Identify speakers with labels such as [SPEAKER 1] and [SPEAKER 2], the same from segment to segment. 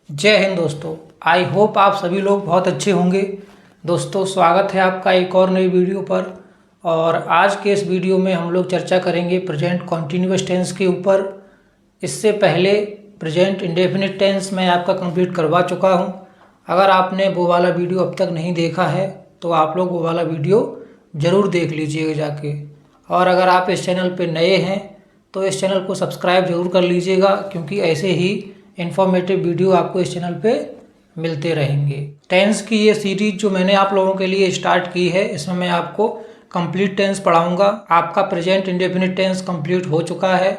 [SPEAKER 1] जय हिंद दोस्तों। I hope आप सभी लोग बहुत अच्छे होंगे। दोस्तों स्वागत है आपका एक और नई वीडियो पर। और आज के इस वीडियो में हम लोग चर्चा करेंगे प्रेजेंट कॉन्टिन्यूअस टेंस के ऊपर। इससे पहले प्रेजेंट इंडेफिनिट टेंस मैं आपका कंप्लीट करवा चुका हूं। अगर आपने वो वाला वीडियो अब तक नहीं देखा है तो आप लोग वो वाला वीडियो ज़रूर देख लीजिएगा जाके। और अगर आप इस चैनल पर नए हैं तो इस चैनल को सब्सक्राइब ज़रूर कर लीजिएगा, क्योंकि ऐसे ही इन्फॉर्मेटिव वीडियो आपको इस चैनल पे मिलते रहेंगे। टेंस की ये सीरीज जो मैंने आप लोगों के लिए स्टार्ट की है, इसमें मैं आपको कंप्लीट टेंस पढ़ाऊंगा। आपका प्रेजेंट इंडेफिनिट टेंस कंप्लीट हो चुका है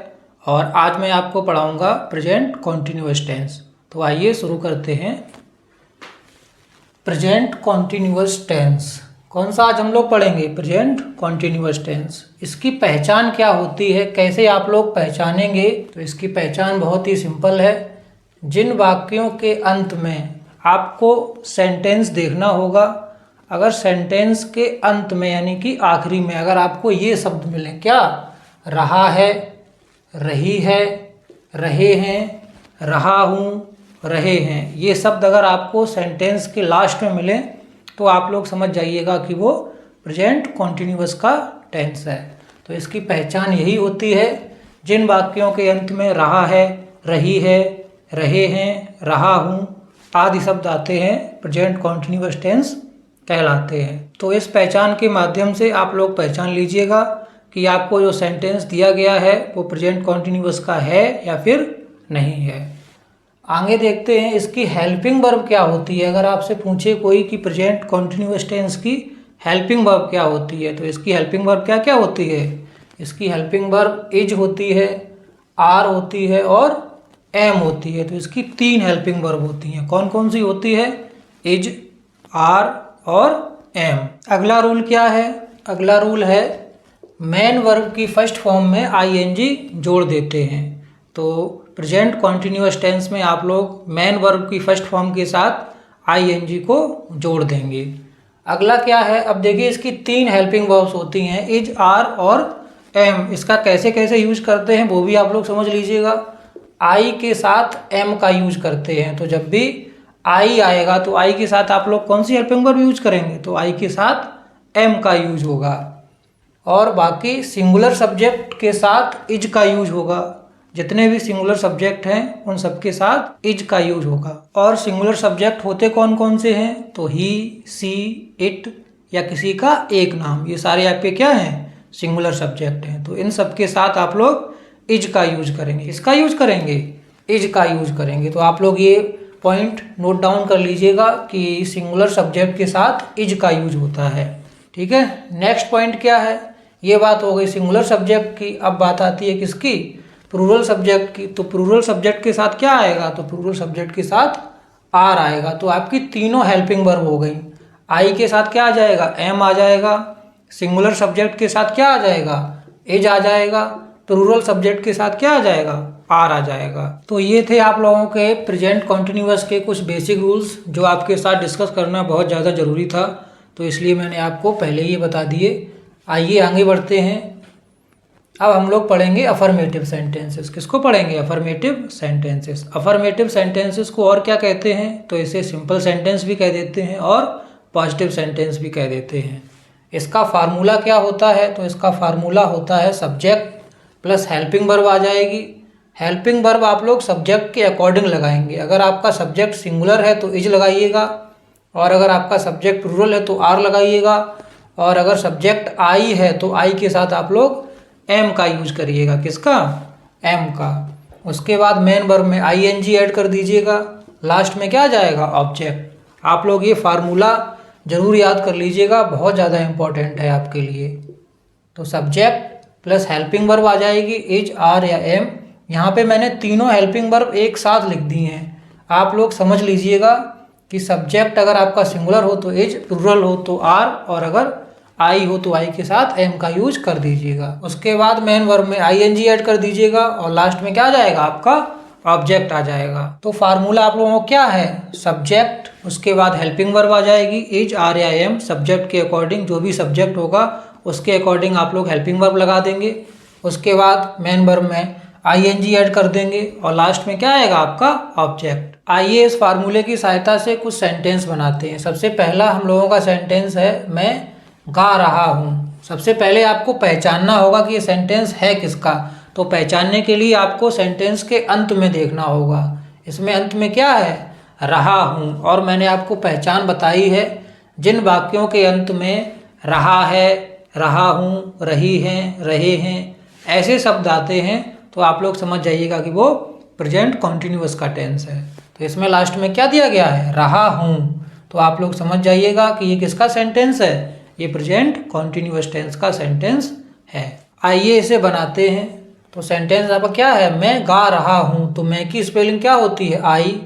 [SPEAKER 1] और आज मैं आपको पढ़ाऊंगा प्रेजेंट कॉन्टिन्यूअस टेंस। तो आइए शुरू करते हैं। प्रेजेंट कॉन्टिन्यूअस टेंस कौन सा आज हम लोग पढ़ेंगे? Present continuous tense. इसकी पहचान क्या होती है, कैसे आप लोग पहचानेंगे? तो इसकी पहचान बहुत ही सिंपल है। जिन वाक्यों के अंत में आपको सेंटेंस देखना होगा, अगर सेंटेंस के अंत में यानी कि आखिरी में अगर आपको ये शब्द मिले, क्या? रहा है, रही है, रहे हैं, रहा हूँ, रहे हैं, ये शब्द अगर आपको सेंटेंस के लास्ट में मिले तो आप लोग समझ जाइएगा कि वो प्रेजेंट कॉन्टिन्यूअस का टेंस है। तो इसकी पहचान यही होती है, जिन वाक्यों के अंत में रहा है, रही है, रहे हैं, रहा हूँ आदि शब्द आते हैं, प्रेजेंट कॉन्टिन्यूअस टेंस कहलाते हैं। तो इस पहचान के माध्यम से आप लोग पहचान लीजिएगा कि आपको जो सेंटेंस दिया गया है वो प्रेजेंट कॉन्टिन्यूअस का है या फिर नहीं है। आगे देखते हैं इसकी हेल्पिंग वर्ब क्या होती है। अगर आपसे पूछे कोई कि प्रेजेंट कॉन्टिन्यूअस टेंस की हेल्पिंग वर्ब क्या होती है, तो इसकी हेल्पिंग वर्ब क्या क्या होती है? इसकी हेल्पिंग वर्ब इज होती है, आर होती है और एम होती है। तो इसकी 3 हेल्पिंग वर्ब होती हैं। कौन कौन सी होती है? इज, आर और एम। अगला रूल क्या है? अगला रूल है मेन वर्ब की फर्स्ट फॉर्म में आईएनजी जोड़ देते हैं। तो प्रेजेंट कॉन्टिन्यूअस टेंस में आप लोग मेन वर्ब की फर्स्ट फॉर्म के साथ आईएनजी को जोड़ देंगे। अगला क्या है? अब देखिए इसकी 3 हेल्पिंग वर्ब्स होती हैं, इज, आर और एम। इसका कैसे कैसे यूज करते हैं वो भी आप लोग समझ लीजिएगा। आई के साथ एम का यूज करते हैं। तो जब भी आई आएगा तो आई के साथ आप लोग कौन सी हेल्पिंग वर्ब यूज करेंगे? तो आई के साथ एम का यूज होगा। और बाकी सिंगुलर सब्जेक्ट के साथ इज का यूज होगा। जितने भी सिंगुलर सब्जेक्ट हैं उन सबके साथ इज का यूज होगा। और सिंगुलर सब्जेक्ट होते कौन कौन से हैं? तो ही, सी, इट या किसी का एक नाम, ये सारे आपके क्या हैं? सिंगुलर सब्जेक्ट हैं। तो इन सब के साथ आप लोग इज का यूज करेंगे। इसका यूज करेंगे, इज का यूज करेंगे। तो आप लोग ये पॉइंट नोट डाउन कर लीजिएगा कि सिंगुलर सब्जेक्ट के साथ इज का यूज होता है। ठीक है। नेक्स्ट पॉइंट क्या है? ये बात हो गई सिंगुलर सब्जेक्ट की। अब बात आती है किसकी? प्लूरल सब्जेक्ट की। तो प्लूरल सब्जेक्ट के साथ क्या आएगा? तो प्लूरल सब्जेक्ट के साथ आर आएगा। तो आपकी तीनों हेल्पिंग वर्ब हो गई। आई के साथ क्या आ जाएगा? एम आ जाएगा। सिंगुलर सब्जेक्ट के साथ क्या आ जाएगा? इज आ जाएगा। प्लूरल सब्जेक्ट के साथ क्या आ जाएगा? आर आ जाएगा। तो ये थे आप लोगों के प्रेजेंट कॉन्टिन्यूअस के कुछ बेसिक रूल्स जो आपके साथ डिस्कस करना बहुत ज़्यादा ज़रूरी था, तो इसलिए मैंने आपको पहले ही बता दिए। आइए आगे बढ़ते हैं। अब हम लोग पढ़ेंगे अफर्मेटिव सेंटेंसेस। किसको पढ़ेंगे? Affirmative sentences. अफर्मेटिव सेंटेंसेस को और क्या कहते हैं? तो इसे सिंपल सेंटेंस भी कह देते हैं और पॉजिटिव सेंटेंस भी कह देते हैं। इसका फार्मूला क्या होता है? तो इसका फार्मूला होता है सब्जेक्ट प्लस हेल्पिंग वर्ब आ जाएगी। हेल्पिंग वर्ब आप लोग सब्जेक्ट के अकॉर्डिंग लगाएंगे। अगर आपका सब्जेक्ट सिंगुलर है तो इज लगाइएगा, और अगर आपका सब्जेक्ट प्लूरल है तो आर लगाइएगा, और अगर सब्जेक्ट आई है तो आई के साथ आप लोग एम का यूज करिएगा। किसका? एम का। उसके बाद मेन वर्ब में आईएनजी ऐड कर दीजिएगा। लास्ट में क्या आ जाएगा? ऑब्जेक्ट। आप लोग ये फार्मूला जरूर याद कर लीजिएगा, बहुत ज़्यादा इंपॉर्टेंट है आपके लिए। तो सब्जेक्ट प्लस हेल्पिंग वर्ब आ जाएगी, इज, आर या एम। यहाँ पे मैंने तीनों हेल्पिंग वर्ब एक साथ लिख दी हैं। आप लोग समझ लीजिएगा कि सब्जेक्ट अगर आपका सिंगुलर हो तो इज, प्लूरल हो तो आर, और अगर आई हो तो आई के साथ एम का यूज कर दीजिएगा। उसके बाद मेन वर्ब में आईएनजी ऐड कर दीजिएगा और लास्ट में क्या आ जाएगा? आपका ऑब्जेक्ट आ जाएगा। तो फार्मूला आप लोगों को क्या है? सब्जेक्ट, उसके बाद हेल्पिंग वर्ब आ जाएगी, इज, आर या एम। सब्जेक्ट के अकॉर्डिंग जो भी सब्जेक्ट होगा उसके अकॉर्डिंग आप लोग हेल्पिंग वर्ब लगा देंगे। उसके बाद मेन वर्ब में आईएनजी ऐड कर देंगे और लास्ट में क्या आएगा? आपका ऑब्जेक्ट। आइए इस फार्मूले की सहायता से कुछ सेंटेंस बनाते हैं। सबसे पहला हम लोगों का सेंटेंस है मैं गा रहा हूँ। सबसे पहले आपको पहचानना होगा कि ये सेंटेंस है किसका। तो पहचानने के लिए आपको सेंटेंस के अंत में देखना होगा। इसमें अंत में क्या है, रहा हूँ। और मैंने आपको पहचान बताई है, जिन वाक्यों के अंत में रहा है, रहा हूँ, रही हैं, रहे हैं ऐसे शब्द आते हैं तो आप लोग समझ जाइएगा कि वो प्रेजेंट कॉन्टिन्यूअस का टेंस है। तो इसमें लास्ट में क्या दिया गया है, रहा हूँ। तो आप लोग समझ जाइएगा कि ये किसका सेंटेंस है, ये प्रेजेंट कॉन्टिन्यूअस टेंस का सेंटेंस है। आइए इसे बनाते हैं। तो सेंटेंस आपका क्या है, मैं गा रहा हूँ। तो मैं की स्पेलिंग क्या होती है, आई।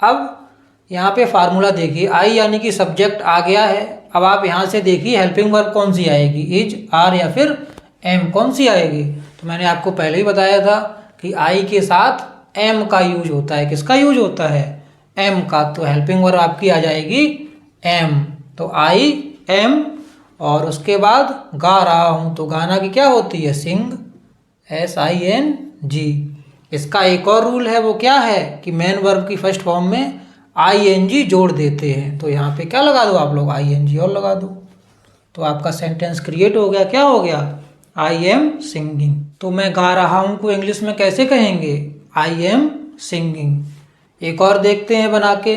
[SPEAKER 1] अब यहाँ पे फार्मूला देखिए, आई यानी कि सब्जेक्ट आ गया है। अब आप यहाँ से देखिए हेल्पिंग वर्ब कौन सी आएगी, इज, आर या फिर एम, कौन सी आएगी। तो मैंने आपको पहले ही बताया था कि आई के साथ एम का यूज होता है। किसका यूज होता है, एम का। तो हेल्पिंग वर्ब आपकी आ जाएगी एम। तो आई एम, और उसके बाद गा रहा हूँ। तो गाना की क्या होती है, सिंग, SING। इसका एक और रूल है, वो क्या है कि मेन वर्ब की फर्स्ट फॉर्म में ING जोड़ देते हैं। तो यहाँ पे क्या लगा दो आप लोग, ING और लगा दो। तो आपका सेंटेंस क्रिएट हो गया। क्या हो गया, आई एम सिंगिंग। तो मैं गा रहा हूँ को इंग्लिश में कैसे कहेंगे, आई एम सिंगिंग। एक और देखते हैं बना के,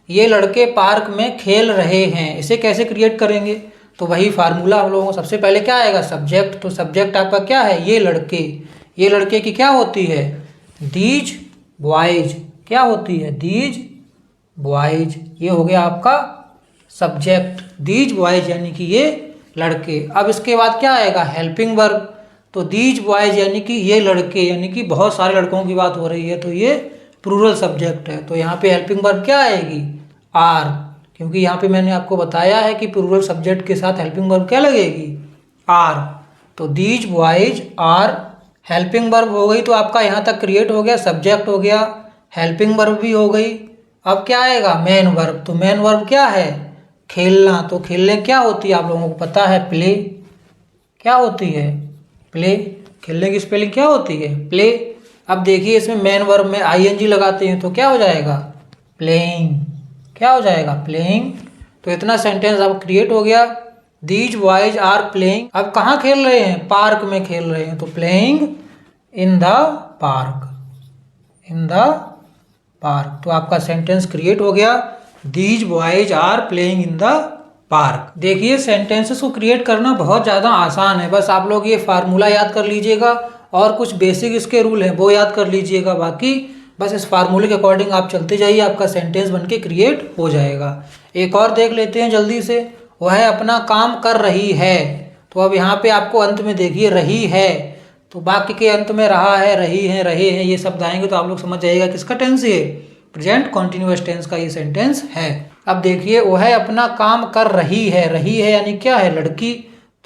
[SPEAKER 1] ये लड़के पार्क में खेल रहे हैं। इसे कैसे क्रिएट करेंगे, तो वही फार्मूला हम लोगों को सबसे पहले क्या आएगा, सब्जेक्ट। तो सब्जेक्ट आपका क्या है, ये लड़के। ये लड़के की क्या होती है, दीज बॉयज। क्या होती है, दीज बॉयज। ये हो गया आपका सब्जेक्ट, दीज बॉयज यानी कि ये लड़के। अब इसके बाद क्या आएगा, हेल्पिंग वर्ब। तो दीज बॉयज यानी कि ये लड़के, यानी कि बहुत सारे लड़कों की बात हो रही है, तो ये प्लूरल सब्जेक्ट है। तो यहाँ पे हेल्पिंग वर्ब क्या आएगी, आर। क्योंकि यहाँ पे मैंने आपको बताया है कि प्लूरल सब्जेक्ट के साथ हेल्पिंग वर्ब क्या लगेगी, आर। तो these boys are helping verb हो गई। तो आपका यहाँ तक क्रिएट हो गया, सब्जेक्ट हो गया, हेल्पिंग वर्ब भी हो गई। अब क्या आएगा, मेन वर्ब। तो मेन वर्ब क्या है, खेलना। तो खेलने क्या होती है आप लोगों को पता है, प्ले। क्या होती है, प्ले। खेलने की स्पेलिंग क्या होती है, प्ले। अब देखिए इसमें मेन वर्ब में ING लगाते हैं तो क्या हो जाएगा, प्लेइंग। क्या हो जाएगा, प्लेइंग। तो इतना सेंटेंस अब क्रिएट हो गया, दीज बॉयज आर प्लेइंग। अब कहाँ खेल रहे हैं, पार्क में खेल रहे हैं। तो playing in the park, in the park. तो आपका सेंटेंस क्रिएट हो गया, these boys are playing in the park. देखिए सेंटेंसेस को क्रिएट करना बहुत ज़्यादा आसान है। बस आप लोग ये फार्मूला याद कर लीजिएगा और कुछ बेसिक इसके रूल हैं वो याद कर लीजिएगा। बाकी बस इस फार्मूले के अकॉर्डिंग आप चलते जाइए, आपका सेंटेंस बनके क्रिएट हो जाएगा। एक और देख लेते हैं जल्दी से, वह अपना काम कर रही है। तो अब यहाँ पे आपको अंत में देखिए रही है, तो वाक्य के अंत में रहा है, रही है, रहे हैं ये शब्द आएंगे तो आप लोग समझ जाइएगा किसका टेंस है, प्रेजेंट कॉन्टिन्यूअस टेंस का ये सेंटेंस है। अब देखिए वह अपना काम कर रही है। रही है यानी क्या है, लड़की।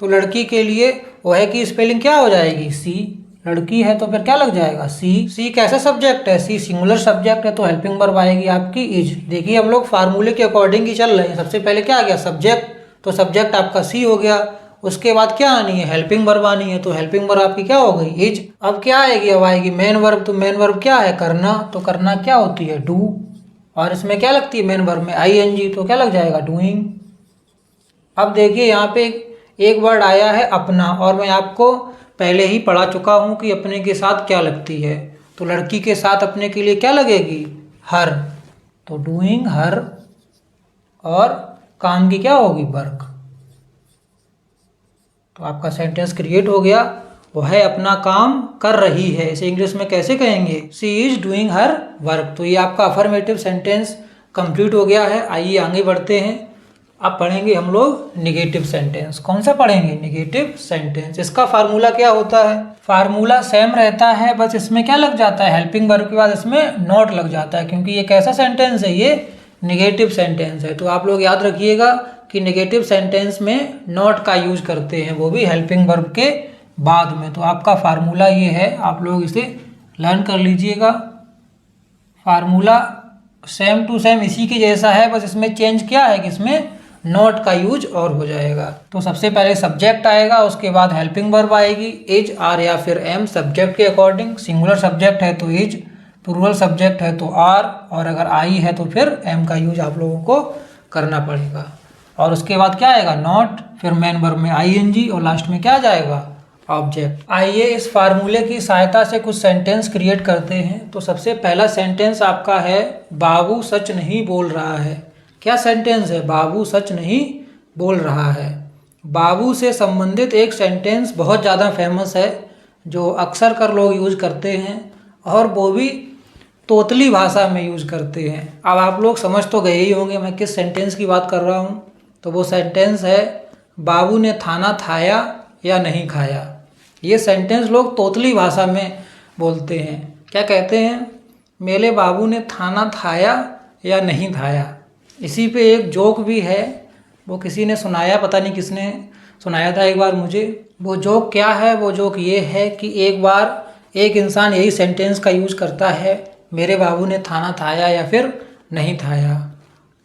[SPEAKER 1] तो लड़की के लिए वह की स्पेलिंग क्या हो जाएगी, सी। लड़की है तो फिर क्या लग जाएगा, सी। सी कैसा सब्जेक्ट है, सी सिंगुलर सब्जेक्ट है, तो हेल्पिंग वर्ब आएगी आपकी इज। देखिए हम लोग फार्मूले के अकॉर्डिंग ही चल रहे हैं। सबसे पहले क्या आ गया, सब्जेक्ट। तो सब्जेक्ट आपका सी हो गया। उसके बाद क्या आनी है, हेल्पिंग वर्ब आनी है। तो हेल्पिंग वर्ब आपकी क्या हो गई, इज। अब क्या आएगी, अब आएगी मेन वर्ब। तो मेन वर्ब क्या है, करना। तो करना क्या होती है, डू। और इसमें क्या लगती है मेन वर्ब में, ING। तो क्या लग जाएगा, डूइंग। अब देखिए यहाँ पे एक वर्ड आया है अपना, और मैं आपको पहले ही पढ़ा चुका हूँ कि अपने के साथ क्या लगती है। तो लड़की के साथ अपने के लिए क्या लगेगी, हर। तो डूइंग हर, और काम की क्या होगी, वर्क। तो आपका सेंटेंस क्रिएट हो गया, वह अपना काम कर रही है। इसे इंग्लिश में कैसे कहेंगे, she is doing her work. तो ये आपका अफर्मेटिव सेंटेंस कंप्लीट हो गया है। आइए आगे बढ़ते हैं। अब पढ़ेंगे हम लोग निगेटिव सेंटेंस। कौन सा पढ़ेंगे, निगेटिव सेंटेंस। इसका फार्मूला क्या होता है, फार्मूला सेम रहता है, बस इसमें क्या लग जाता है, हेल्पिंग वर्ब के बाद इसमें नॉट लग जाता है, क्योंकि ये कैसा सेंटेंस है, ये निगेटिव सेंटेंस है। तो आप लोग याद रखिएगा कि निगेटिव सेंटेंस में नॉट का यूज करते हैं, वो भी हेल्पिंग वर्ब के बाद में। तो आपका फार्मूला ये है, आप लोग इसे लर्न कर लीजिएगा। फार्मूला सेम टू सेम इसी के जैसा है, बस इसमें चेंज क्या है कि इसमें नॉट का यूज और हो जाएगा। तो सबसे पहले सब्जेक्ट आएगा, उसके बाद हेल्पिंग वर्ब आएगी, इज, आर या फिर एम, सब्जेक्ट के अकॉर्डिंग। सिंगुलर सब्जेक्ट है तो इज, प्लूरल सब्जेक्ट है तो आर, और अगर आई है तो फिर एम का यूज आप लोगों को करना पड़ेगा। और उसके बाद क्या आएगा, नॉट, फिर मेन वर्ब में आईएनजी, और लास्ट में क्या जाएगा, ऑब्जेक्ट। आइए इस फार्मूले की सहायता से कुछ सेंटेंस क्रिएट करते हैं। तो सबसे पहला सेंटेंस आपका है, बाबू सच नहीं बोल रहा है। क्या सेंटेंस है, बाबू सच नहीं बोल रहा है। बाबू से संबंधित एक सेंटेंस बहुत ज़्यादा फेमस है, जो अक्सर कर लोग यूज करते हैं, और वो भी तोतली भाषा में यूज करते हैं। अब आप लोग समझ तो गए ही होंगे मैं किस सेंटेंस की बात कर रहा हूँ। तो वो सेंटेंस है, बाबू ने खाना खाया या नहीं खाया। ये सेंटेंस लोग तोतली भाषा में बोलते हैं। क्या कहते हैं, मेरे बाबू ने खाना खाया या नहीं खाया। इसी पे एक जोक भी है, वो किसी ने सुनाया, पता नहीं किसने सुनाया था एक बार मुझे। वो जोक क्या है, वो जोक ये है कि एक बार एक इंसान यही सेंटेंस का यूज करता है, मेरे बाबू ने खाना खाया या फिर नहीं खाया।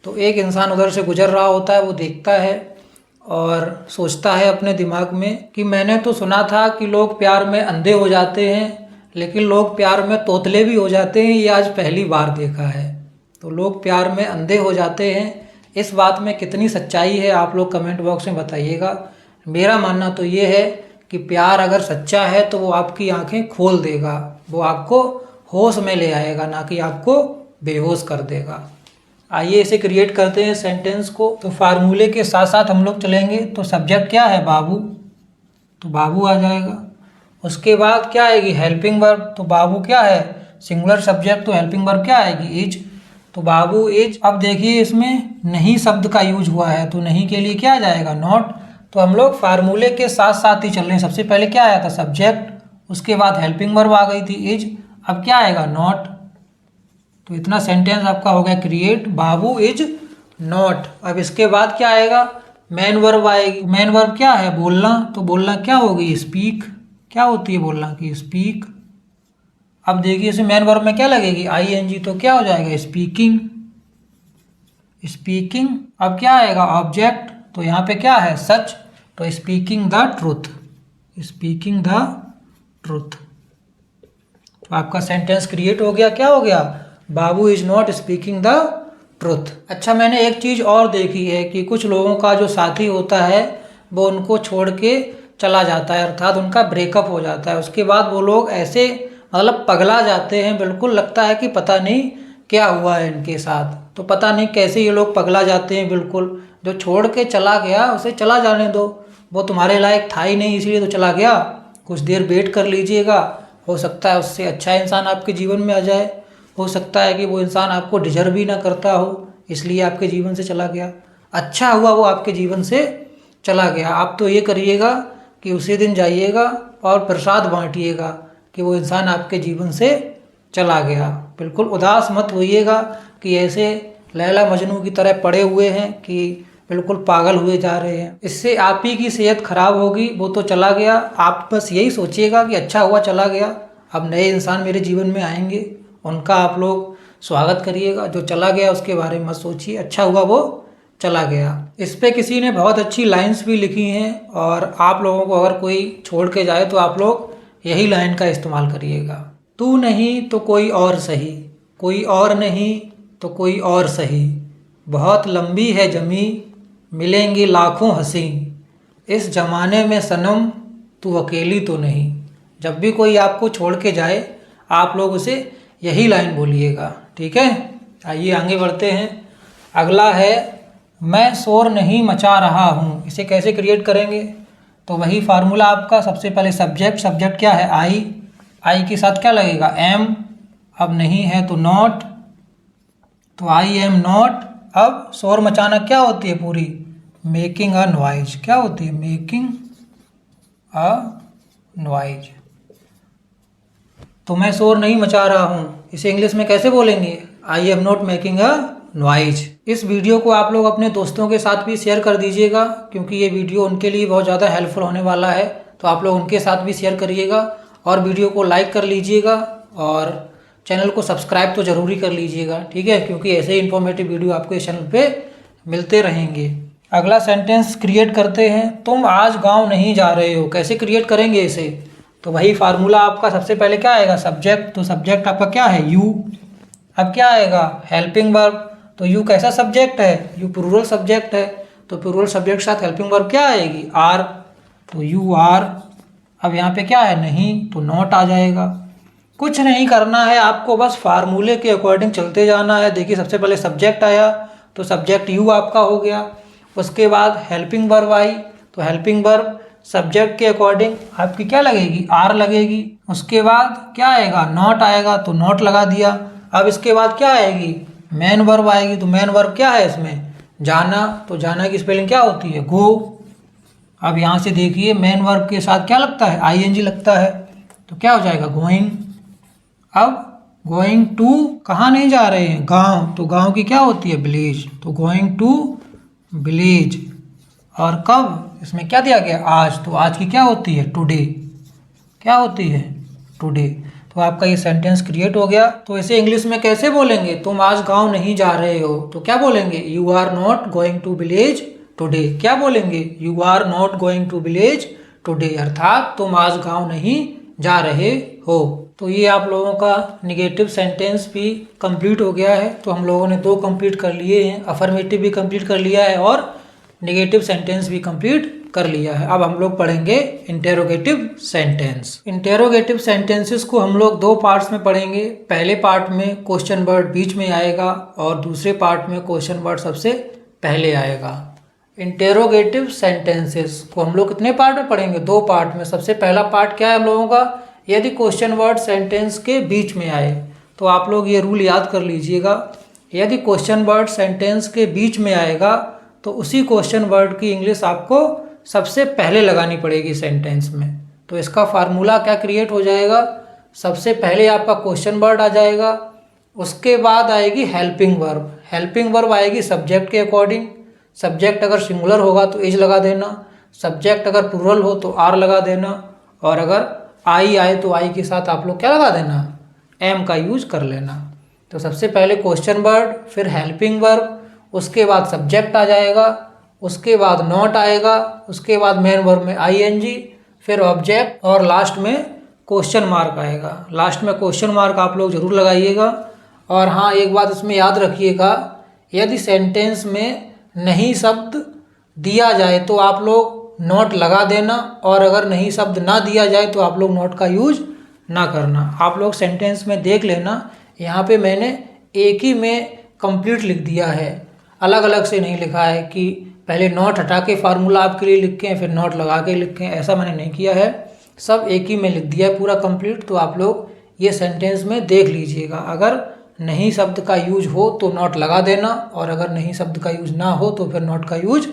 [SPEAKER 1] तो एक इंसान उधर से गुजर रहा होता है, वो देखता है और सोचता है अपने दिमाग में कि मैंने तो सुना था कि लोग प्यार में अंधे हो जाते हैं, लेकिन लोग प्यार में तोतले भी हो जाते हैं, ये आज पहली बार देखा है। तो लोग प्यार में अंधे हो जाते हैं, इस बात में कितनी सच्चाई है आप लोग कमेंट बॉक्स में बताइएगा। मेरा मानना तो ये है कि प्यार अगर सच्चा है तो वो आपकी आंखें खोल देगा, वो आपको होश में ले आएगा, ना कि आपको बेहोश कर देगा। आइए इसे क्रिएट करते हैं सेंटेंस को। तो फार्मूले के साथ साथ हम लोग चलेंगे। तो सब्जेक्ट क्या है, बाबू, तो बाबू आ जाएगा। उसके बाद क्या आएगी, हेल्पिंग वर्ब। तो बाबू क्या है, सिंगुलर सब्जेक्ट, तो हेल्पिंग वर्ब क्या आएगी, इज। तो बाबू इज। अब देखिए इसमें नहीं शब्द का यूज हुआ है, तो नहीं के लिए क्या आ जाएगा, नॉट। तो हम लोग फार्मूले के साथ साथ ही चल रहे हैं। सबसे पहले क्या आया था, सब्जेक्ट, उसके बाद हेल्पिंग वर्ब आ गई थी, इज। अब क्या आएगा, नॉट। तो इतना सेंटेंस आपका हो गया क्रिएट, बाबू इज नॉट। अब इसके बाद क्या आएगा, मेन वर्ब आएगी। मेन वर्ब क्या है, बोलना। तो बोलना क्या होगी, स्पीक। क्या होती है बोलना की, स्पीक। अब देखिए इसे मेन वर्ब में क्या लगेगी, आईएनजी, तो क्या हो जाएगा, स्पीकिंग, स्पीकिंग। अब क्या आएगा, ऑब्जेक्ट। तो यहाँ पे क्या है, सच, तो speaking the truth, speaking the truth. तो आपका सेंटेंस क्रिएट हो गया। क्या हो गया, Babu is not speaking the truth. अच्छा, मैंने एक चीज़ और देखी है कि कुछ लोगों का जो साथी होता है वो उनको छोड़ के चला जाता है, अर्थात उनका ब्रेकअप हो जाता है। उसके बाद वो लोग ऐसे मतलब पगला जाते हैं, बिल्कुल लगता है कि पता नहीं क्या हुआ है इनके साथ। तो पता नहीं कैसे ये लोग पगला जाते हैं बिल्कुल। जो छोड़ के चला गया उसे चला जाने दो, वो तुम्हारे लायक था ही नहीं इसलिए तो चला गया। कुछ देर वेट कर लीजिएगा, हो सकता है उससे अच्छा इंसान आपके जीवन में आ जाए। हो सकता है कि वो इंसान आपको डिजर्व भी ना करता हो, इसलिए आपके जीवन से चला गया। अच्छा हुआ वो आपके जीवन से चला गया। आप तो ये करिएगा कि उसी दिन जाइएगा और प्रसाद बांटिएगा कि वो इंसान आपके जीवन से चला गया। बिल्कुल उदास मत होइएगा कि ऐसे लैला मजनू की तरह पड़े हुए हैं कि बिल्कुल पागल हुए जा रहे हैं। इससे आप ही की सेहत खराब होगी। वो तो चला गया, आप बस यही सोचिएगा कि अच्छा हुआ चला गया, अब नए इंसान मेरे जीवन में आएंगे, उनका आप लोग स्वागत करिएगा। जो चला गया उसके बारे में मत सोचिए, अच्छा हुआ वो चला गया। इस पे किसी ने बहुत अच्छी लाइंस भी लिखी हैं, और आप लोगों को अगर कोई छोड़ के जाए तो आप लोग यही लाइन का इस्तेमाल करिएगा। तू नहीं तो कोई और सही, कोई और नहीं तो कोई और सही, बहुत लंबी है जमी, मिलेंगी लाखों हंसी, इस जमाने में सनम तू अकेली तो नहीं। जब भी कोई आपको छोड़ के जाए आप लोग उसे यही लाइन बोलिएगा, ठीक है। आइए आगे बढ़ते हैं। अगला है, मैं शोर नहीं मचा रहा हूँ। इसे कैसे क्रिएट करेंगे, तो वही फार्मूला आपका। सबसे पहले सब्जेक्ट, सब्जेक्ट क्या है, आई, आई के साथ क्या लगेगा, एम। अब नहीं है तो नॉट, तो आई एम नॉट। अब शोर मचाना क्या होती है पूरी, मेकिंग अ नॉइज। क्या होती है, मेकिंग अ नॉइज। तो मैं शोर नहीं मचा रहा हूँ, इसे इंग्लिश में कैसे बोलेंगे, I am not making a noise. इस वीडियो को आप लोग अपने दोस्तों के साथ भी शेयर कर दीजिएगा, क्योंकि ये वीडियो उनके लिए बहुत ज़्यादा हेल्पफुल होने वाला है। तो आप लोग उनके साथ भी शेयर करिएगा, और वीडियो को लाइक कर लीजिएगा, और चैनल को सब्सक्राइब तो ज़रूरी कर लीजिएगा, ठीक है, क्योंकि ऐसे ही इन्फॉर्मेटिव वीडियो आपको इस चैनल पे मिलते रहेंगे। अगला सेंटेंस क्रिएट करते हैं, तुम आज गाँव नहीं जा रहे हो। कैसे क्रिएट करेंगे इसे, तो वही फार्मूला आपका सबसे पहले क्या आएगा, सब्जेक्ट, तो सब्जेक्ट आपका क्या है, यू। अब क्या आएगा, हेल्पिंग वर्ब, तो यू कैसा सब्जेक्ट है, यू प्लूरल सब्जेक्ट है, तो प्लूरल सब्जेक्ट के साथ हेल्पिंग वर्ब क्या आएगी, आर, तो यू आर। अब यहाँ पे क्या है, नहीं, तो नॉट आ जाएगा। कुछ नहीं करना है आपको, बस फार्मूले के अकॉर्डिंग चलते जाना है। देखिए सबसे पहले सब्जेक्ट आया, तो सब्जेक्ट यू आपका हो गया। उसके बाद हेल्पिंग वर्ब आई, तो हेल्पिंग वर्ब सब्जेक्ट के अकॉर्डिंग आपकी क्या लगेगी, आर लगेगी। उसके बाद क्या आएगा, नॉट आएगा, तो नॉट लगा दिया। अब इसके बाद क्या आएगी, मेन वर्ब आएगी, तो मेन वर्ब क्या है इसमें, जाना, तो जाना की स्पेलिंग क्या होती है, गो। अब यहाँ से देखिए मेन वर्ब के साथ क्या लगता है, आईएनजी लगता है, तो क्या हो जाएगा, गोइंग। अब गोइंग टू, कहाँ नहीं जा रहे हैं, गांव, तो गांव की क्या होती है, विलेज, तो गोइंग टू विलेज। और कब, इसमें क्या दिया गया, आज, तो आज की क्या होती है, टुडे, क्या होती है, टुडे। तो आपका ये सेंटेंस क्रिएट हो गया। तो इसे इंग्लिश में कैसे बोलेंगे, तुम आज गांव नहीं जा रहे हो, तो क्या बोलेंगे, you are not going to village today. क्या बोलेंगे, you are not going to village today, अर्थात तुम आज गांव नहीं जा रहे हो। तो ये आप लोगों का निगेटिव सेंटेंस भी कंप्लीट हो गया है। तो हम लोगों ने 2 कंप्लीट कर लिए हैं, अफर्मेटिव भी कंप्लीट कर लिया है और नेगेटिव सेंटेंस भी कंप्लीट कर लिया है। अब हम लोग पढ़ेंगे इंटेरोगेटिव सेंटेंस। इंटेरोगेटिव सेंटेंसेस को हम लोग 2 पार्ट्स में पढ़ेंगे। पहले पार्ट में क्वेश्चन वर्ड बीच में आएगा और दूसरे पार्ट में क्वेश्चन वर्ड सबसे पहले आएगा। इंटेरोगेटिव सेंटेंसेस को हम लोग कितने पार्ट में पढ़ेंगे, 2 पार्ट में। सबसे पहला पार्ट क्या है हम लोगों का, यदि क्वेश्चन वर्ड सेंटेंस के बीच में आए, तो आप लोग ये रूल याद कर लीजिएगा, यदि क्वेश्चन वर्ड सेंटेंस के बीच में आएगा तो उसी क्वेश्चन वर्ड की इंग्लिश आपको सबसे पहले लगानी पड़ेगी सेंटेंस में। तो इसका फार्मूला क्या क्रिएट हो जाएगा, सबसे पहले आपका क्वेश्चन वर्ड आ जाएगा, उसके बाद आएगी हेल्पिंग वर्ब। हेल्पिंग वर्ब आएगी सब्जेक्ट के अकॉर्डिंग। सब्जेक्ट अगर सिंगुलर होगा तो इज लगा देना, सब्जेक्ट अगर प्लूरल हो तो आर लगा देना, और अगर आई आए तो आई के साथ आप लोग क्या लगा देना, एम का यूज कर लेना। तो सबसे पहले क्वेश्चन वर्ड, फिर हेल्पिंग वर्ब, उसके बाद सब्जेक्ट आ जाएगा, उसके बाद नॉट आएगा, उसके बाद मेन वर्ब में आईएनजी, फिर ऑब्जेक्ट, और लास्ट में क्वेश्चन मार्क आएगा। लास्ट में क्वेश्चन मार्क आप लोग जरूर लगाइएगा। और हाँ, एक बात इसमें याद रखिएगा, यदि सेंटेंस में नहीं शब्द दिया जाए तो आप लोग नॉट लगा देना, और अगर नहीं शब्द ना दिया जाए तो आप लोग नॉट का यूज ना करना। आप लोग सेंटेंस में देख लेना, यहाँ पे मैंने एक ही में कंप्लीट लिख दिया है, अलग अलग से नहीं लिखा है कि पहले नॉट हटा के फार्मूला आपके लिए लिखें फिर नॉट लगा के लिखें, ऐसा मैंने नहीं किया है। सब एक ही में लिख दिया है पूरा कंप्लीट। तो आप लोग ये सेंटेंस में देख लीजिएगा, अगर नहीं शब्द का यूज हो तो नॉट लगा देना, और अगर नहीं शब्द का यूज ना हो तो फिर नॉट का यूज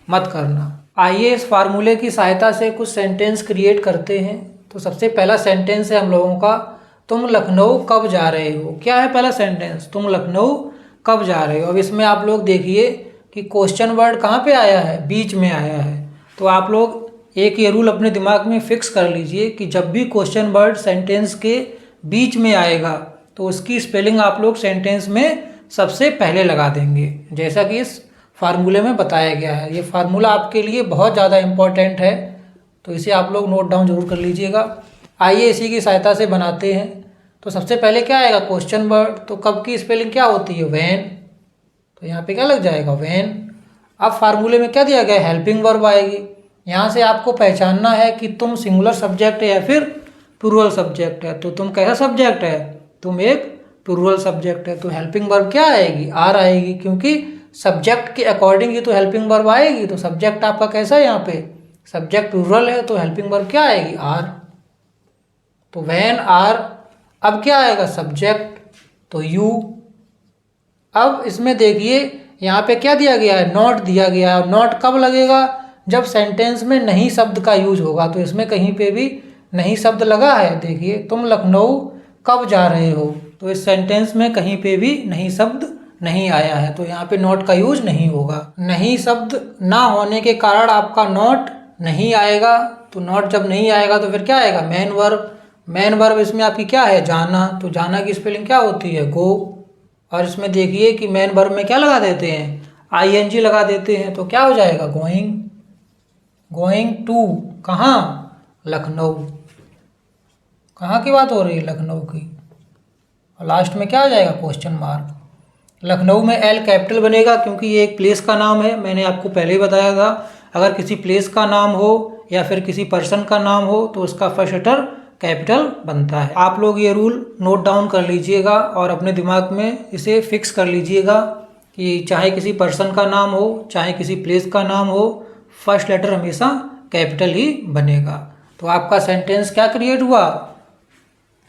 [SPEAKER 1] मत करना। आइए इस फार्मूले की सहायता से कुछ सेंटेंस क्रिएट करते हैं। तो सबसे पहला सेंटेंस है हम लोगों का, तुम लखनऊ कब जा रहे हो। क्या है पहला सेंटेंस, तुम लखनऊ कब जा रहे हो। अब इसमें आप लोग देखिए कि क्वेश्चन वर्ड कहाँ पे आया है, बीच में आया है। तो आप लोग एक ये रूल अपने दिमाग में फिक्स कर लीजिए कि जब भी क्वेश्चन वर्ड सेंटेंस के बीच में आएगा तो उसकी स्पेलिंग आप लोग सेंटेंस में सबसे पहले लगा देंगे, जैसा कि इस फार्मूले में बताया गया है। ये फार्मूला आपके लिए बहुत ज़्यादा इम्पॉर्टेंट है, तो इसे आप लोग नोट डाउन जरूर कर लीजिएगा। आइए इसी की सहायता से बनाते हैं। तो सबसे पहले क्या आएगा, क्वेश्चन वर्ड, तो कब की स्पेलिंग क्या होती है, वैन, तो यहाँ पे क्या लग जाएगा, वैन। अब फार्मूले में क्या दिया गया है, हेल्पिंग वर्ब आएगी। यहाँ से आपको पहचानना है कि तुम सिंगुलर सब्जेक्ट है या फिर प्लूरल सब्जेक्ट है। तो तुम कैसा सब्जेक्ट है, तुम एक प्लूरल सब्जेक्ट है, तो हेल्पिंग वर्ब क्या आएगी, आर आएगी, क्योंकि सब्जेक्ट के अकॉर्डिंग ही तो हेल्पिंग वर्ब आएगी। तो सब्जेक्ट आपका कैसा है, यहाँ पे सब्जेक्ट प्लूरल है, तो हेल्पिंग वर्ब क्या आएगी, आर। तो वैन आर। अब क्या आएगा, सब्जेक्ट, तो यू। अब इसमें देखिए यहाँ पे क्या दिया गया है, नॉट दिया गया है। नॉट कब लगेगा, जब सेंटेंस में नहीं शब्द का यूज होगा। तो इसमें कहीं पे भी नहीं शब्द लगा है, देखिए तुम लखनऊ कब जा रहे हो, तो इस सेंटेंस में कहीं पे भी नहीं शब्द नहीं आया है, तो यहाँ पे नॉट का यूज नहीं होगा। नहीं शब्द ना होने के कारण आपका नॉट नहीं आएगा। तो नॉट जब नहीं आएगा तो फिर क्या आएगा, मेन वर्ब। मेन वर्ब इसमें आपकी क्या है, जाना, तो जाना की स्पेलिंग क्या होती है, गो। और इसमें देखिए कि मेन वर्ब में क्या लगा देते हैं, आईएनजी लगा देते हैं, तो क्या हो जाएगा, गोइंग। गोइंग टू कहाँ, लखनऊ। कहाँ की बात हो रही है? लखनऊ की। और लास्ट में क्या आ जाएगा? Question mark. लखनऊ में एल कैपिटल बनेगा क्योंकि ये एक प्लेस का नाम है, मैंने आपको पहले ही बताया था। अगर किसी प्लेस का नाम हो या फिर किसी पर्सन का नाम हो तो उसका फर्स्ट लेटर कैपिटल बनता है। आप लोग ये रूल नोट डाउन कर लीजिएगा और अपने दिमाग में इसे फिक्स कर लीजिएगा कि चाहे किसी पर्सन का नाम हो चाहे किसी प्लेस का नाम हो, फर्स्ट लेटर हमेशा कैपिटल ही बनेगा। तो आपका सेंटेंस क्या क्रिएट हुआ?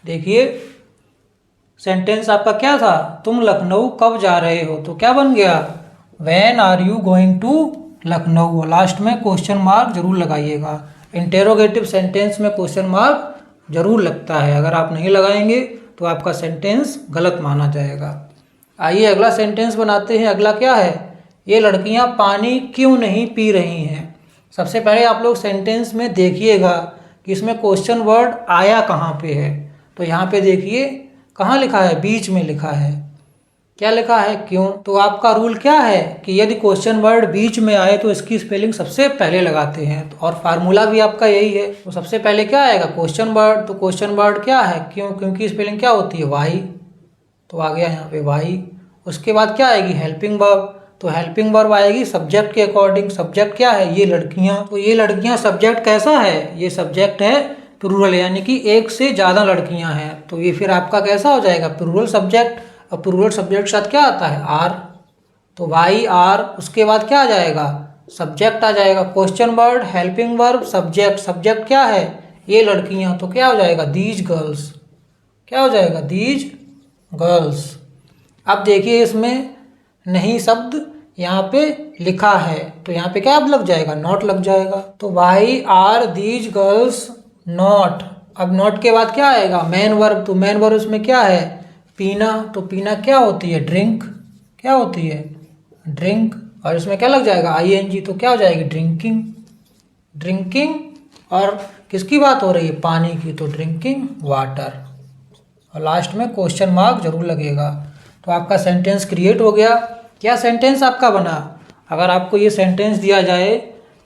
[SPEAKER 1] देखिए सेंटेंस आपका क्या था? तुम लखनऊ कब जा रहे हो? तो क्या बन गया? When are you going to Lucknow. Last में क्वेश्चन मार्क जरूर लगाइएगा। इंटेरोगेटिव सेंटेंस में क्वेश्चन मार्क जरूर लगता है, अगर आप नहीं लगाएंगे तो आपका सेंटेंस गलत माना जाएगा। आइए अगला सेंटेंस बनाते हैं। अगला क्या है? ये लड़कियां पानी क्यों नहीं पी रही हैं। सबसे पहले आप लोग सेंटेंस में देखिएगा कि इसमें क्वेश्चन वर्ड आया कहाँ पे है। तो यहाँ पे देखिए कहाँ लिखा है? बीच में लिखा है। क्या लिखा है? क्यों। तो आपका रूल क्या है कि यदि क्वेश्चन वर्ड बीच में आए तो इसकी स्पेलिंग सबसे पहले लगाते हैं। और फार्मूला भी आपका यही है। तो सबसे पहले क्या आएगा? Question word. तो क्वेश्चन वर्ड क्या है? क्यों, क्योंकि स्पेलिंग क्या होती है? वाई। तो आ गया यहाँ पे वाई। उसके बाद क्या आएगी? Helping verb. तो हेल्पिंग वर्ब आएगी सब्जेक्ट के अकॉर्डिंग। सब्जेक्ट क्या है? ये लड़कियाँ। तो ये लड़कियाँ सब्जेक्ट कैसा है? ये सब्जेक्ट है प्लूरल, यानी कि एक से ज़्यादा लड़कियाँ हैं। तो ये फिर आपका कैसा हो जाएगा? Plural subject. और प्लूरल सब्जेक्ट के साथ क्या आता है? आर। तो वाई आर। उसके बाद क्या आ जाएगा? सब्जेक्ट आ जाएगा। Question word, helping verb, subject. Subject क्या है? ये लड़कियाँ। तो क्या हो जाएगा? These girls. क्या हो जाएगा? These girls. अब देखिए इसमें नहीं शब्द यहाँ पे लिखा है तो यहाँ पे क्या अब लग जाएगा? नॉट लग जाएगा। तो why are these girls not. अब नॉट के बाद क्या आएगा? Main verb. तो मेन वर्ब इसमें क्या है? पीना। तो पीना क्या होती है? ड्रिंक। क्या होती है? ड्रिंक। और इसमें क्या लग जाएगा? आईएनजी। तो क्या हो जाएगी? ड्रिंकिंग। ड्रिंकिंग। और किसकी बात हो रही है? पानी की। तो ड्रिंकिंग वाटर। और लास्ट में क्वेश्चन मार्क जरूर लगेगा। तो आपका सेंटेंस क्रिएट हो गया। क्या सेंटेंस आपका बना? अगर आपको ये सेंटेंस दिया जाए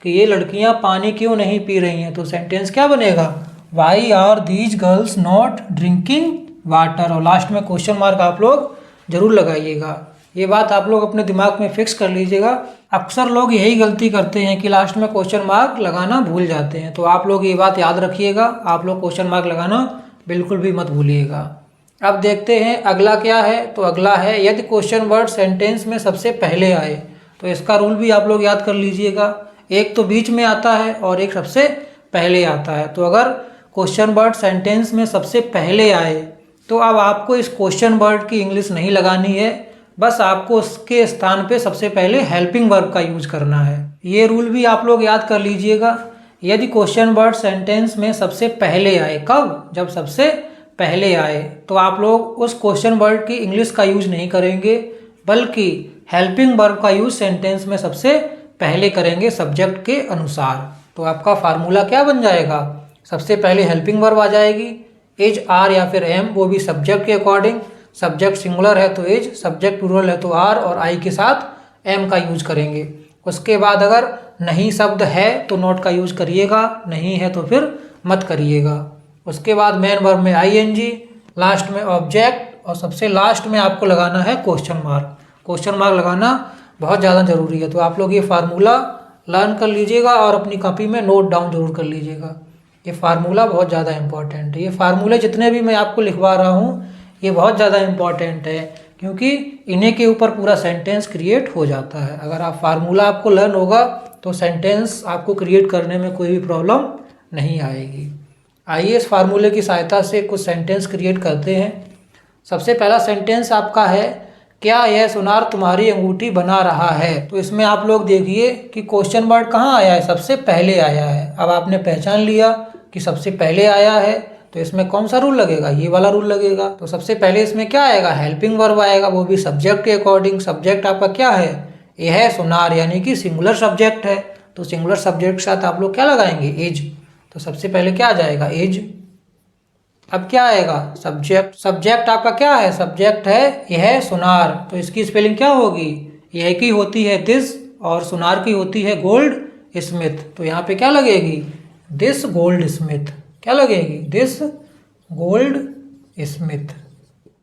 [SPEAKER 1] कि ये लड़कियां पानी क्यों नहीं पी रही हैं तो सेंटेंस क्या बनेगा? Why are these girls not drinking water. और लास्ट में क्वेश्चन मार्क आप लोग जरूर लगाइएगा। ये बात आप लोग अपने दिमाग में फिक्स कर लीजिएगा। अक्सर लोग यही गलती करते हैं कि लास्ट में क्वेश्चन मार्क लगाना भूल जाते हैं। तो आप लोग ये बात याद रखिएगा, आप लोग क्वेश्चन मार्क लगाना बिल्कुल भी मत भूलिएगा। अब देखते हैं अगला क्या है। तो अगला है यदि क्वेश्चन वर्ड सेंटेंस में सबसे पहले आए। तो इसका रूल भी आप लोग याद कर लीजिएगा। एक तो बीच में आता है और एक सबसे पहले आता है। तो अगर क्वेश्चन वर्ड सेंटेंस में सबसे पहले आए तो अब आपको इस क्वेश्चन वर्ड की इंग्लिश नहीं लगानी है, बस आपको उसके स्थान पे सबसे पहले हेल्पिंग वर्ब का यूज करना है। ये रूल भी आप लोग याद कर लीजिएगा। यदि क्वेश्चन वर्ड सेंटेंस में सबसे पहले आए, कब? जब सबसे पहले आए, तो आप लोग उस क्वेश्चन वर्ड की इंग्लिश का यूज नहीं करेंगे बल्कि हेल्पिंग वर्ब का यूज सेंटेंस में सबसे पहले करेंगे सब्जेक्ट के अनुसार। तो आपका फार्मूला क्या बन जाएगा? सबसे पहले हेल्पिंग वर्ब आ जाएगी, इज, आर या फिर एम, वो भी सब्जेक्ट के अकॉर्डिंग। सब्जेक्ट सिंगुलर है तो इज, सब्जेक्ट प्लूरल है तो आर और आई के साथ एम का यूज करेंगे। उसके बाद अगर नहीं शब्द है तो नॉट का यूज करिएगा, नहीं है तो फिर मत करिएगा। उसके बाद मेन वर्ब में आईएनजी, लास्ट में ऑब्जेक्ट और सबसे लास्ट में आपको लगाना है क्वेश्चन मार्क। क्वेश्चन मार्क लगाना बहुत ज़्यादा ज़रूरी है। तो आप लोग ये फार्मूला लर्न कर लीजिएगा और अपनी कॉपी में नोट डाउन जरूर कर लीजिएगा। ये फार्मूला बहुत ज़्यादा इंपॉर्टेंट है। ये फार्मूले जितने भी मैं आपको लिखवा रहा हूँ ये बहुत ज़्यादा इंपॉर्टेंट है क्योंकि इन्हीं के ऊपर पूरा सेंटेंस क्रिएट हो जाता है। अगर आप फार्मूला आपको लर्न होगा तो सेंटेंस आपको क्रिएट करने में कोई भी प्रॉब्लम नहीं आएगी। आइए इस फार्मूले की सहायता से कुछ सेंटेंस क्रिएट करते हैं। सबसे पहला सेंटेंस आपका है, क्या यह सुनार तुम्हारी अंगूठी बना रहा है। तो इसमें आप लोग देखिए कि क्वेश्चन वर्ड कहाँ आया है? सबसे पहले आया है। अब आपने पहचान लिया कि सबसे पहले आया है तो इसमें कौन सा रूल लगेगा? ये वाला रूल लगेगा। तो सबसे पहले इसमें क्या आएगा? हेल्पिंग वर्ब आएगा, वो भी सब्जेक्ट के अकॉर्डिंग। सब्जेक्ट आपका क्या है? यह है सुनार, यानी कि सिंगुलर सब्जेक्ट है। तो सिंगुलर सब्जेक्ट के साथ आप लोग क्या लगाएंगे? एज। तो सबसे पहले क्या आ जाएगा? एज। अब क्या आएगा? सब्जेक्ट। सब्जेक्ट आपका क्या है? सब्जेक्ट है यह सुनार। तो इसकी स्पेलिंग क्या होगी? यह की होती है दिस और सुनार की होती है गोल्ड स्मिथ। तो यहाँ पे क्या लगेगी? This gold Smith. क्या लगेगी? This gold Smith.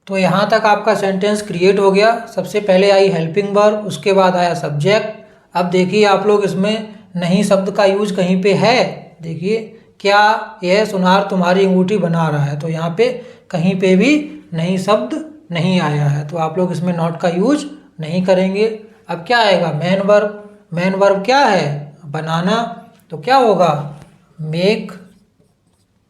[SPEAKER 1] तो यहाँ तक आपका सेंटेंस क्रिएट हो गया। सबसे पहले आई हेल्पिंग वर्ब, उसके बाद आया सब्जेक्ट। अब देखिए आप लोग इसमें नहीं शब्द का यूज कहीं पे है। देखिए क्या यह सुनार तुम्हारी अंगूठी बना रहा है, तो यहाँ पे कहीं पे भी नहीं शब्द नहीं आया है, तो आप लोग इसमें नॉट का यूज नहीं करेंगे। अब क्या आएगा, मेन वर्ब। मेन वर्ब क्या है, बनाना, तो क्या होगा, मेक।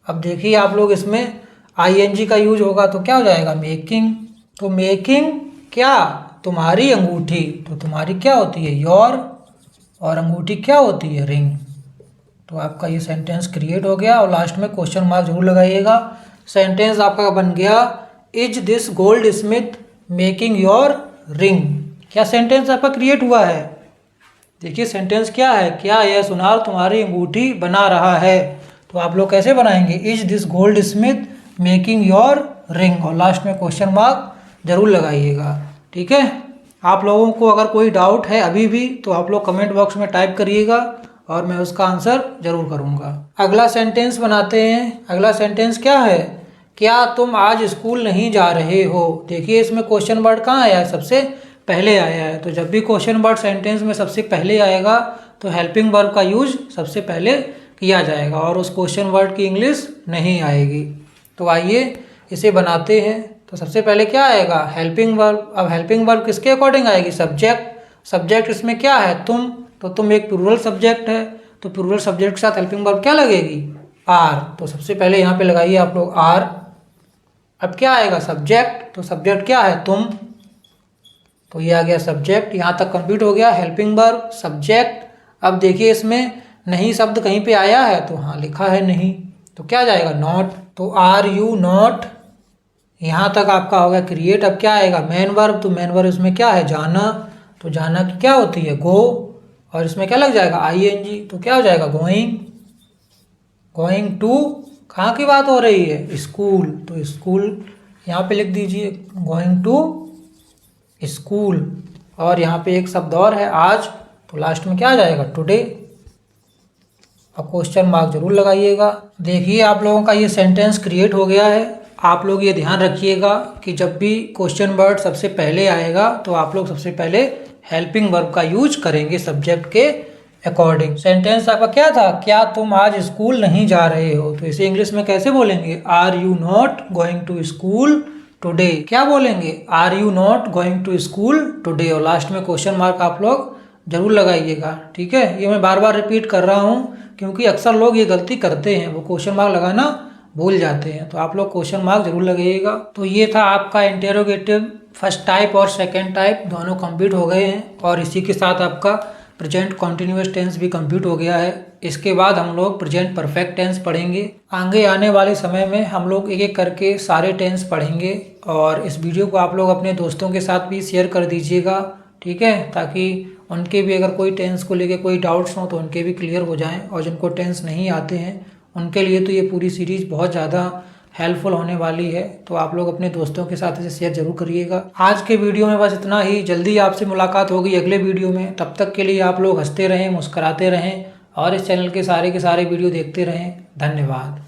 [SPEAKER 1] अब देखिए आप लोग इसमें आईएनजी का यूज होगा तो क्या हो जाएगा, मेकिंग। तो मेकिंग क्या, तुम्हारी अंगूठी, तो तुम्हारी क्या होती है, योर, और अंगूठी क्या होती है, रिंग। तो आपका ये सेंटेंस क्रिएट हो गया और लास्ट में क्वेश्चन मार्क जरूर लगाइएगा। सेंटेंस आपका बन गया, is this gold Smith making your ring. क्या सेंटेंस आपका क्रिएट हुआ है, देखिए सेंटेंस क्या है, क्या यह सुनार तुम्हारी अंगूठी बना रहा है। तो आप लोग कैसे बनाएंगे, is this gold Smith making your ring, और लास्ट में क्वेश्चन मार्क जरूर लगाइएगा। ठीक है, आप लोगों को अगर कोई डाउट है अभी भी तो आप लोग कमेंट बॉक्स में टाइप करिएगा और मैं उसका आंसर जरूर करूँगा। अगला सेंटेंस बनाते हैं। अगला सेंटेंस क्या है, क्या तुम आज स्कूल नहीं जा रहे हो। देखिए इसमें क्वेश्चन वर्ड कहाँ आया है, सबसे पहले आया है। तो जब भी क्वेश्चन वर्ड सेंटेंस में सबसे पहले आएगा तो हेल्पिंग वर्ब का यूज सबसे पहले किया जाएगा और उस क्वेश्चन वर्ड की इंग्लिश नहीं आएगी। तो आइए इसे बनाते हैं। तो सबसे पहले क्या आएगा, हेल्पिंग वर्ब। अब हेल्पिंग वर्ब किसके अकॉर्डिंग आएगी, सब्जेक्ट। सब्जेक्ट इसमें क्या है, तुम, तो तुम एक प्लूरल सब्जेक्ट है, तो प्लूरल सब्जेक्ट के साथ हेल्पिंग वर्ब क्या लगेगी, आर। तो सबसे पहले यहाँ पे लगाइए आप लोग आर। अब क्या आएगा, सब्जेक्ट, तो सब्जेक्ट क्या है, तुम, तो ये आ गया सब्जेक्ट। यहाँ तक कंप्लीट हो गया, हेल्पिंग वर्ब, सब्जेक्ट। अब देखिए इसमें नहीं शब्द कहीं पे आया है, तो हाँ लिखा है नहीं, तो क्या जाएगा, नॉट। तो आर यू नॉट, यहाँ तक आपका हो गया क्रिएट। अब क्या आएगा, मेन वर्ब। तो मेन वर्ब इसमें क्या है, जाना, तो जाना की क्या होती है, गो, और इसमें क्या लग जाएगा, आईएनजी, तो क्या हो जाएगा, गोइंग। गोइंग टू, कहाँ की बात हो रही है, स्कूल, तो स्कूल यहाँ पे लिख दीजिए, गोइंग टू स्कूल। और यहाँ पे एक शब्द और है, आज, तो लास्ट में क्या आ जाएगा, टुडे। और क्वेश्चन मार्क जरूर लगाइएगा। देखिए आप लोगों का ये सेंटेंस क्रिएट हो गया है। आप लोग ये ध्यान रखिएगा कि जब भी क्वेश्चन वर्ड सबसे पहले आएगा तो आप लोग सबसे पहले हेल्पिंग वर्ब का यूज करेंगे सब्जेक्ट के अकॉर्डिंग। सेंटेंस आपका क्या था, क्या तुम आज स्कूल नहीं जा रहे हो, तो इसे इंग्लिश में कैसे बोलेंगे, are you not going to school today. क्या बोलेंगे, are you not going to school today, और लास्ट में क्वेश्चन मार्क आप लोग जरूर लगाइएगा। ठीक है, ये मैं बार बार रिपीट कर रहा हूँ क्योंकि अक्सर लोग ये गलती करते हैं, वो क्वेश्चन मार्क लगाना भूल जाते हैं, तो आप लोग क्वेश्चन मार्क जरूर लगाइएगा। तो ये था आपका इंटेरोगेटिव फर्स्ट टाइप और सेकंड टाइप, दोनों कंप्लीट हो गए हैं और इसी के साथ आपका प्रेजेंट कॉन्टिन्यूअस टेंस भी कंप्लीट हो गया है। इसके बाद हम लोग प्रेजेंट परफेक्ट टेंस पढ़ेंगे। आगे आने वाले समय में हम लोग एक एक करके सारे टेंस पढ़ेंगे और इस वीडियो को आप लोग अपने दोस्तों के साथ भी शेयर कर दीजिएगा। ठीक है, ताकि उनके भी अगर कोई टेंस को लेके कोई डाउट्स हो तो उनके भी क्लियर हो जाएं, और जिनको टेंस नहीं आते हैं उनके लिए तो ये पूरी सीरीज़ बहुत ज़्यादा हेल्पफुल होने वाली है। तो आप लोग अपने दोस्तों के साथ इसे शेयर जरूर करिएगा। आज के वीडियो में बस इतना ही। जल्दी आपसे मुलाकात होगी अगले वीडियो में। तब तक के लिए आप लोग हंसते रहें, मुस्कुराते रहें और इस चैनल के सारे वीडियो देखते रहें। धन्यवाद।